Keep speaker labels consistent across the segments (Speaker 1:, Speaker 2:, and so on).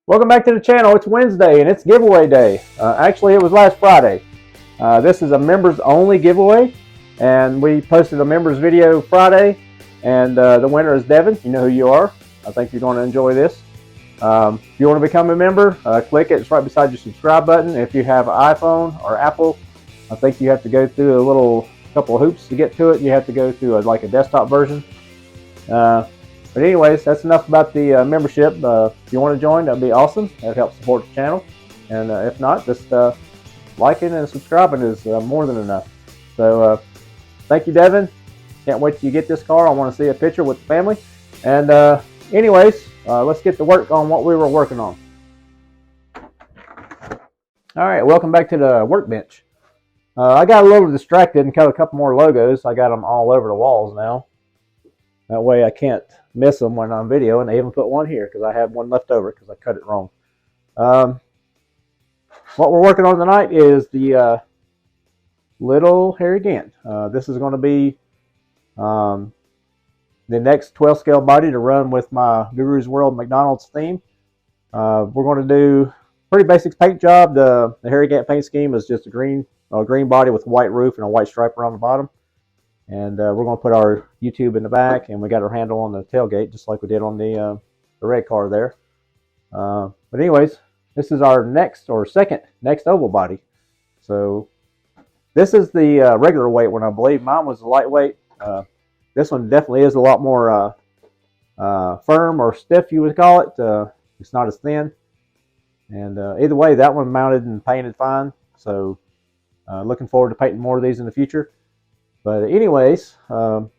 Speaker 1: Welcome back to the channel. It's Wednesday and it's giveaway day. Actually, it was last Friday. This is a members only giveaway, and we posted a members video Friday, and the winner is Devin. You know who you are. I think you're going to enjoy this. If you want to become a member, click it. It's right beside your subscribe button. If you have iPhone or Apple, I think you have to go through a couple of hoops to get to it. You have to go through like a desktop version. But anyways, that's enough about the membership. If you want to join, that'd be awesome. That helps support the channel. And if not, just liking and subscribing is more than enough. So thank you, Devin. Can't wait till you get this car. I want to see a picture with the family. And anyways, let's get to work on what we were working on. All right, welcome back to the workbench. I got a little distracted and cut a couple more logos. I got them all over the walls now. That way I can't miss them when I'm video, and I even put one here because I have one left over because I cut it wrong. What we're working on tonight is the little Harry Gant. This is going to be the next 12 scale body to run with my Guru's World McDonald's theme. We're going to do pretty basic paint job. The Harry Gant paint scheme is just a green body with a white roof and a white stripe around the bottom. And we're going to put our YouTube in the back, and we got our handle on the tailgate, just like we did on the red car there. But anyways, this is our next oval body. So this is the regular weight one, I believe. Mine was the lightweight. This one definitely is a lot more firm or stiff, you would call it. It's not as thin. And either way, that one mounted and painted fine. So looking forward to painting more of these in the future. But anyways, I'm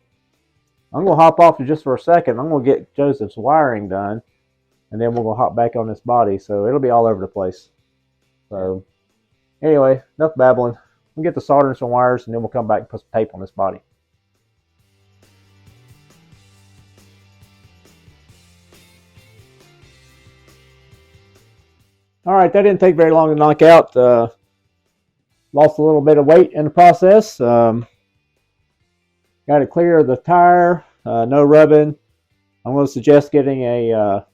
Speaker 1: going to hop off just for a second. I'm going to get Joseph's wiring done, and then we're going to hop back on this body. So it'll be all over the place. So anyway, enough babbling. We'll get the soldering some wires, and then we'll come back and put some tape on this body. All right, that didn't take very long to knock out. Lost a little bit of weight in the process. Got to clear the tire, no rubbing. I'm going to suggest getting a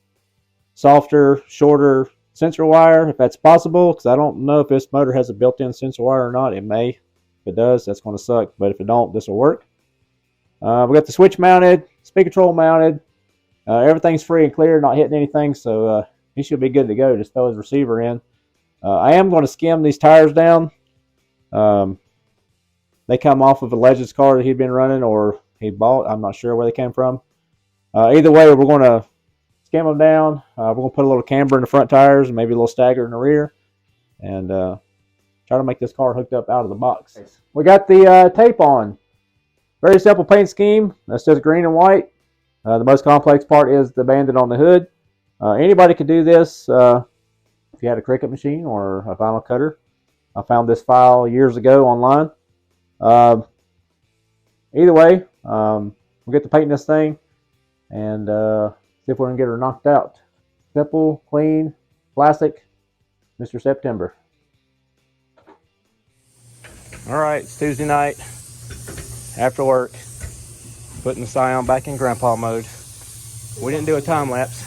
Speaker 1: softer, shorter sensor wire if that's possible, because I don't know if this motor has a built-in sensor wire or not. It may. If it does, that's going to suck. But if it don't, this will work. We got the switch mounted, speed control mounted. Everything's free and clear, not hitting anything, so he should be good to go. Just throw his receiver in. I am going to skim these tires down. They come off of a Legends car that he'd been running or he bought. I'm not sure where they came from. Either way, we're going to skim them down. We're going to put a little camber in the front tires and maybe a little stagger in the rear. And try to make this car hooked up out of the box. We got the tape on. Very simple paint scheme. That's just green and white. The most complex part is the banding on the hood. Anybody could do this if you had a Cricut machine or a vinyl cutter. I found this file years ago online. Either way, we'll get to painting this thing and see if we can get her knocked out. Simple, clean, classic, Mr. September. All right, it's Tuesday night after work, putting the Scion back in grandpa mode. We didn't do a time lapse.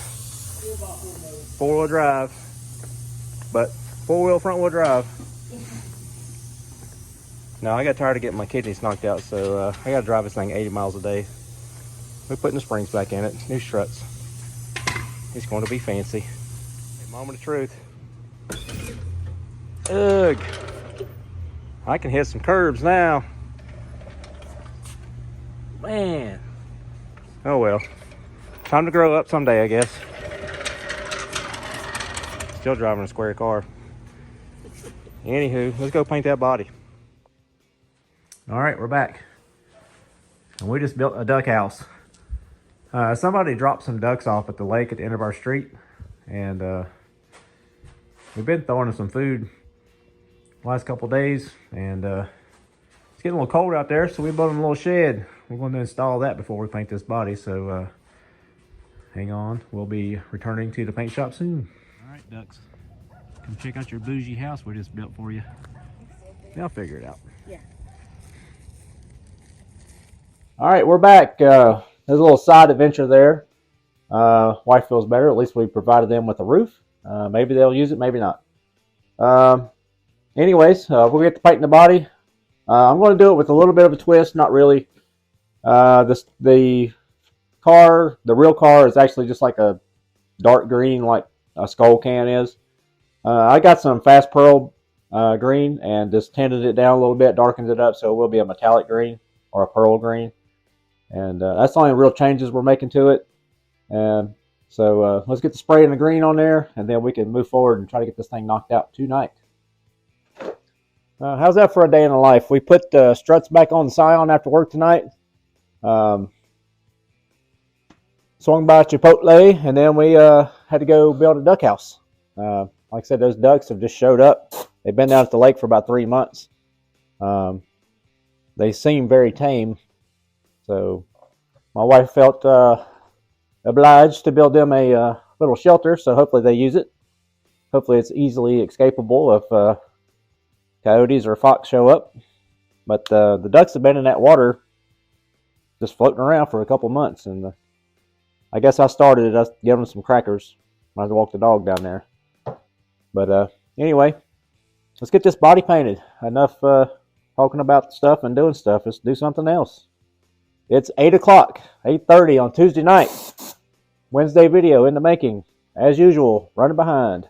Speaker 1: Four-wheel drive, but four-wheel front-wheel drive. No, I got tired of getting my kidneys knocked out, so I got to drive this thing 80 miles a day. We're putting the springs back in it, new struts. It's going to be fancy. Moment of truth. Ugh. I can hit some curbs now. Man. Oh well. Time to grow up someday, I guess. Still driving a square car. Anywho, let's go paint that body. All right, we're back. And we just built a duck house. Somebody dropped some ducks off at the lake at the end of our street. And we've been throwing them some food the last couple of days. And it's getting a little cold out there, so we built them a little shed. We're going to install that before we paint this body. So hang on, we'll be returning to the paint shop soon. All right, ducks. Come check out your bougie house we just built for you. I'll figure it out. Yeah. All right, we're back. There's a little side adventure there. Wife feels better. At least we provided them with a roof. Maybe they'll use it, maybe not. Anyways, we'll get to painting the body. I'm going to do it with a little bit of a twist, not really. The real car is actually just like a dark green, like a skull can is. I got some fast pearl green and just tinted it down a little bit, darkened it up so it will be a metallic green or a pearl green. And that's the only real changes we're making to it. And so let's get the spray and the green on there, and then we can move forward and try to get this thing knocked out tonight. How's that for a day in the life? We put the struts back on the Scion after work tonight. Swung by Chipotle, and then we had to go build a duck house. Like I said, those ducks have just showed up. They've been down at the lake for about 3 months. They seem very tame. So my wife felt obliged to build them a little shelter, so hopefully they use it. Hopefully it's easily escapable if coyotes or fox show up. But the ducks have been in that water just floating around for a couple months, and I guess I started it. I gave them some crackers when I walked the dog down there. But anyway, let's get this body painted. Enough talking about stuff and doing stuff. Let's do something else. It's 8 o'clock, 8:30 on Tuesday night. Wednesday video in the making. As usual, running behind.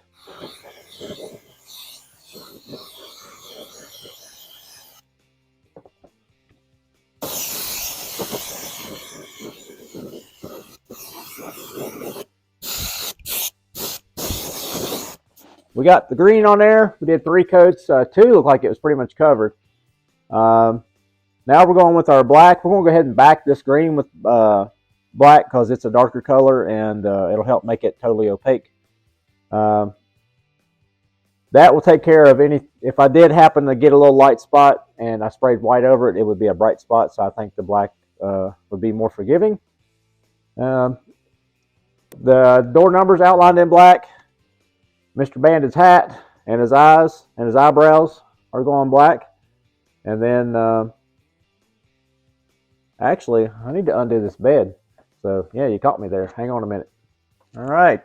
Speaker 1: We got the green on there. We did 3 coats. 2 looked like it was pretty much covered. Now we're going with our black. We're going to go ahead and back this green with black because it's a darker color, and it'll help make it totally opaque. That will take care of any. If I did happen to get a little light spot and I sprayed white over it, it would be a bright spot. So I think the black would be more forgiving. The door numbers outlined in black. Mr. Bandit's hat and his eyes and his eyebrows are going black. And then, actually, I need to undo this bed. So, yeah, you caught me there. Hang on a minute. All right.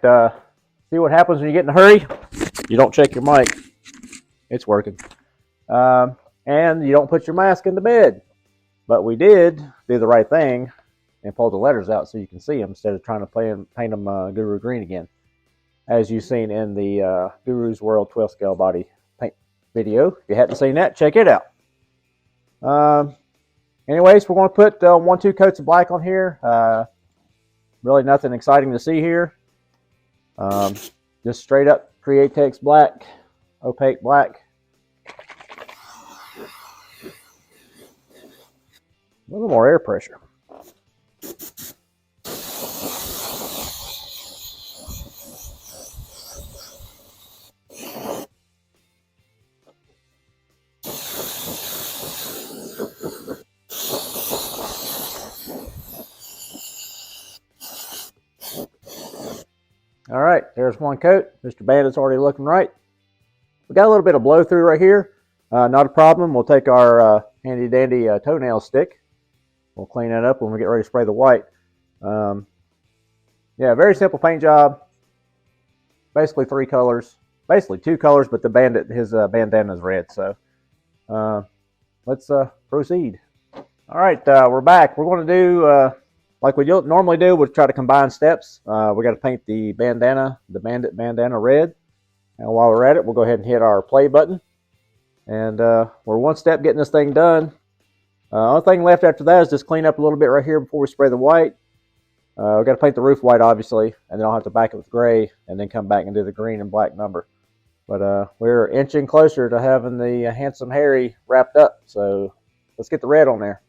Speaker 1: See what happens when you get in a hurry? You don't check your mic. It's working. And you don't put your mask in the bed. But we did do the right thing and pull the letters out so you can see them instead of trying to paint them Guru Green again. As you've seen in the Guru's World 12 scale body paint video. If you hadn't seen that, check it out. Anyways, we're going to put 1-2 coats of black on here. Really nothing exciting to see here. Just straight up Createx black, opaque black. A little more air pressure. All right, there's 1 coat. Mr. Bandit's already looking right. We got a little bit of blow through right here. Not a problem. We'll take our handy dandy toenail stick. We'll clean that up when we get ready to spray the white. Yeah, very simple paint job. Basically 3 colors. Basically 2 colors, but the Bandit, his bandana is red. So let's proceed. All right, we're back. We're going to do like we normally do. We'll try to combine steps. We got to paint the bandana, the Bandit bandana red. And while we're at it, we'll go ahead and hit our play button. And we're 1 step getting this thing done. Only thing left after that is just clean up a little bit right here before we spray the white. We've got to paint the roof white, obviously, and then I'll have to back it with gray and then come back and do the green and black number. But we're inching closer to having the Handsome Harry wrapped up. So let's get the red on there.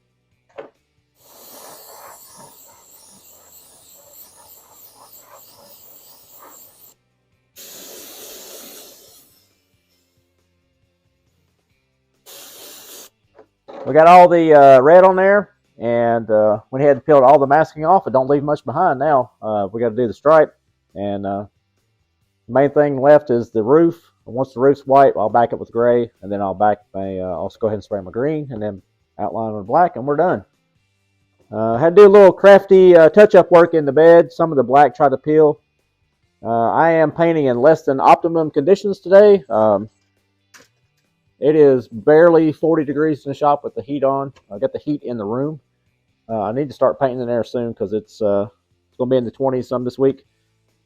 Speaker 1: We got all the red on there, and went ahead and peeled all the masking off. But don't leave much behind now. We got to do the stripe, and the main thing left is the roof. Once the roof's white, I'll back it with gray, and then I'll go ahead and spray my green, and then outline with black, and we're done. Had to do a little crafty touch-up work in the bed. Some of the black tried to peel. I am painting in less than optimum conditions today. It is barely 40 degrees in the shop with the heat on. I got the heat in the room. I need to start painting in there soon because it's going to be in the 20s some this week.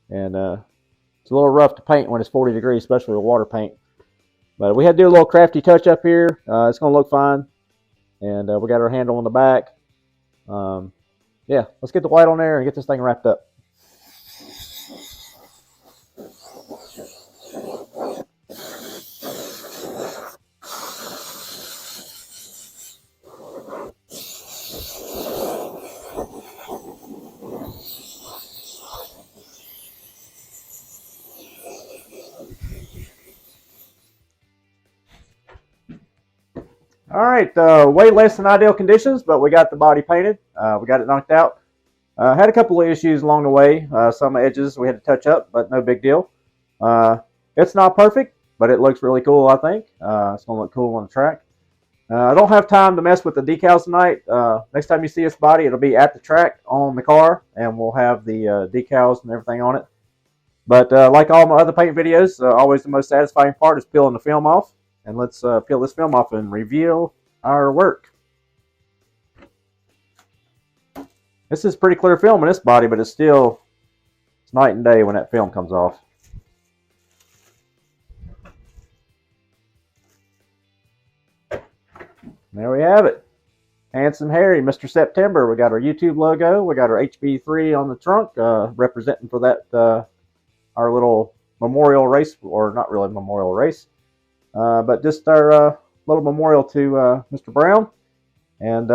Speaker 1: And it's a little rough to paint when it's 40 degrees, especially with water paint. But we had to do a little crafty touch up here. It's going to look fine. And we got our handle on the back. Yeah, let's get the white on there and get this thing wrapped up. All right, way less than ideal conditions, but we got the body painted. We got it knocked out. Had a couple of issues along the way. Some edges we had to touch up, but no big deal. It's not perfect, but it looks really cool, I think. It's going to look cool on the track. I don't have time to mess with the decals tonight. Next time you see this body, it'll be at the track on the car, and we'll have the decals and everything on it. But like all my other paint videos, always the most satisfying part is peeling the film off. And let's peel this film off and reveal our work. This is pretty clear film in this body, but it's night and day when that film comes off. There we have it. Handsome Harry, Mr. September. We got our YouTube logo. We got our HB3 on the trunk, representing for that our little memorial race, or not really memorial race, but just our little memorial to Mr. Brown. And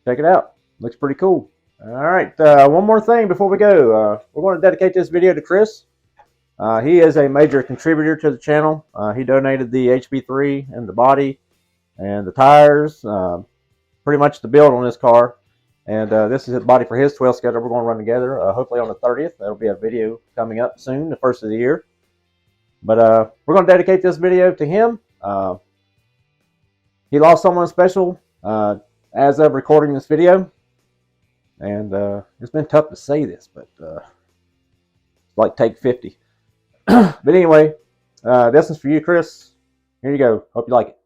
Speaker 1: check it out. Looks pretty cool. All right, one more thing before we go. We're going to dedicate this video to Chris. He is a major contributor to the channel. He donated the HB3 and the body and the tires, pretty much the build on this car. And this is the body for his 12 schedule we're going to run together, hopefully on the 30th. That'll be a video coming up soon, the first of the year. But we're going to dedicate this video to him. He lost someone special as of recording this video. And it's been tough to say this, but it's like take 50. But anyway, this is for you, Chris. Here you go. Hope you like it.